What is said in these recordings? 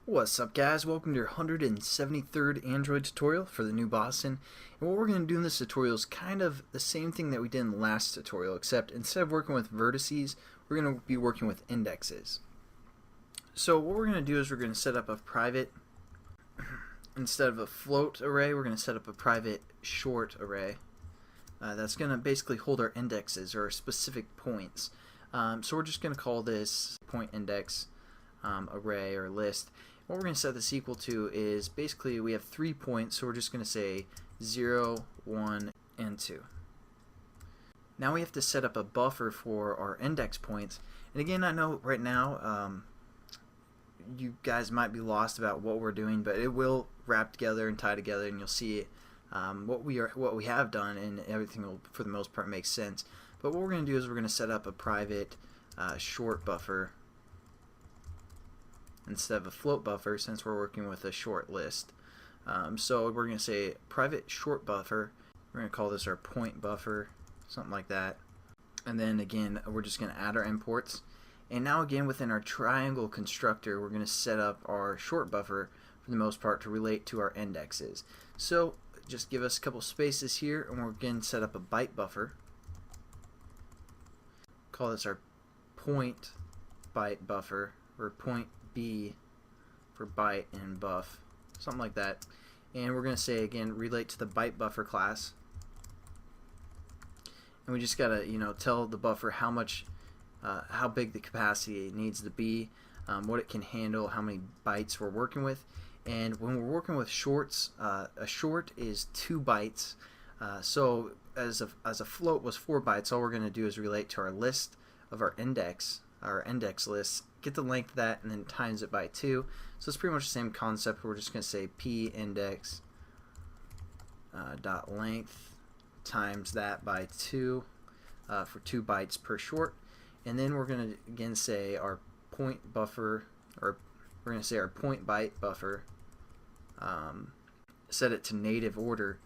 What's up, guys? Welcome to your 173rd Android tutorial for the new Boston. And what we're going to do in this tutorial is kind of the same thing that we did in the last tutorial, except instead of working with vertices, we're going to be working with indexes. So what we're going to do is we're going to set up a private, instead of a float array, we're going to set up a private short array. That's going to basically hold our indexes or specific points. So we're just going to call this point index array or list. What we're going to set this equal to is basically we have 3 points, so we're just going to say 0, 1, and 2. Now we have to set up a buffer for our index points. And again, I know right now you guys might be lost about what we're doing, but it will wrap together and tie together, and you'll see it, what we have done, and everything will, for the most part, make sense. But what we're going to do is we're going to set up a private short buffer instead of a float buffer, since we're working with a short list. So we're going to say private short buffer. We're going to call this our point buffer, something like that. And then again, we're just going to add our imports. And now again, within our triangle constructor, we're going to set up our short buffer for the most part to relate to our indexes. So just give us a couple spaces here, and we're going to set up a byte buffer. Call this our point byte buffer, or point B for byte and buff, something like that. And we're going to say again, relate to the byte buffer class. And we just gotta, tell the buffer how much, how big the capacity it needs to be, what it can handle, how many bytes we're working with. And when we're working with shorts, a short is 2 bytes. So as a float was 4 bytes, all we're going to do is relate to our list of our index list, get the length of that, and then times it by 2. So it's pretty much the same concept. We're just going to say p index dot length times that by 2 for 2 bytes per short. And then we're going to again say our point buffer, or we're going to say our point byte buffer, set it to native order,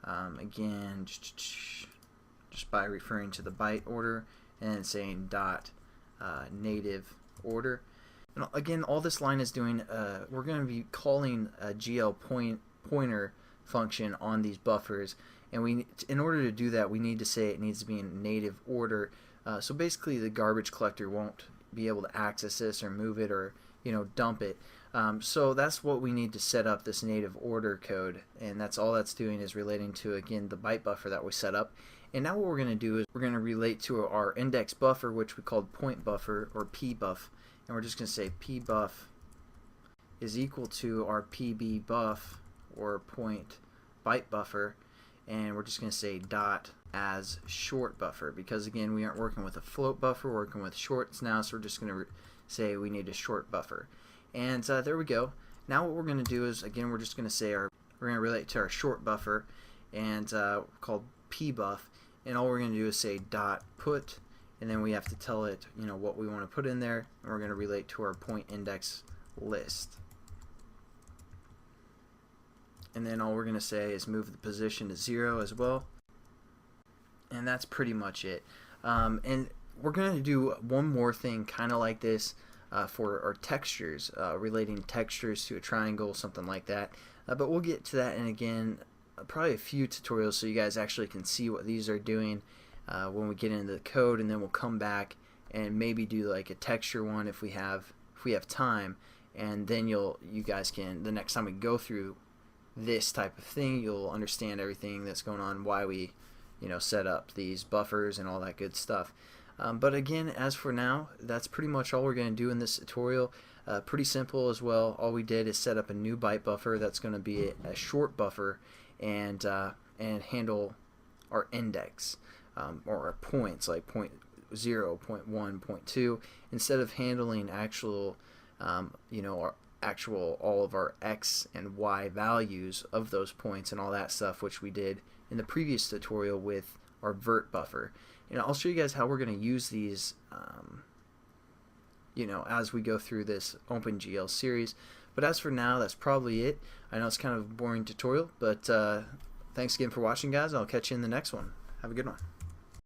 again just by referring to the byte order and saying dot native order. And again, all this line is doing, we're going to be calling a GL pointer function on these buffers, and in order to do that, we need to say it needs to be in native order. So basically the garbage collector won't be able to access this or move it or dump it. So that's what we need to set up this native order code, and that's all that's doing is relating to, again, the byte buffer that we set up. And now what we're going to do is we're going to relate to our index buffer, which we called point buffer, or pbuff, and we're just going to say pbuff is equal to our pbbuff, or point byte buffer, and we're just going to say dot as short buffer, because again, we aren't working with a float buffer, we're working with shorts now, so we're just going to say we need a short buffer. And there we go. Now what we're going to do is, again, we're just going to say we're going to relate to our short buffer, and called pbuff, and all we're going to do is say dot put, and then we have to tell it what we want to put in there, and we're going to relate to our point index list. And then all we're going to say is move the position to 0 as well, and that's pretty much it. And we're going to do one more thing kind of like this for our textures, relating textures to a triangle, something like that. But we'll get to that in, again, probably a few tutorials, so you guys actually can see what these are doing when we get into the code, and then we'll come back and maybe do like a texture one if we have time, and then you guys can, the next time we go through this type of thing, you'll understand everything that's going on, why we set up these buffers and all that good stuff. But again, as for now, that's pretty much all we're going to do in this tutorial. Pretty simple as well. All we did is set up a new byte buffer that's going to be a short buffer, and handle our index, or our points, like point 0, point 1, point 2, instead of handling actual our actual all of our x and y values of those points and all that stuff, which we did in the previous tutorial with our vert buffer. I'll show you guys how we're going to use these as we go through this OpenGL series. But as for now, that's probably it. I know it's kind of a boring tutorial, but thanks again for watching, guys. I'll catch you in the next one. Have a good one.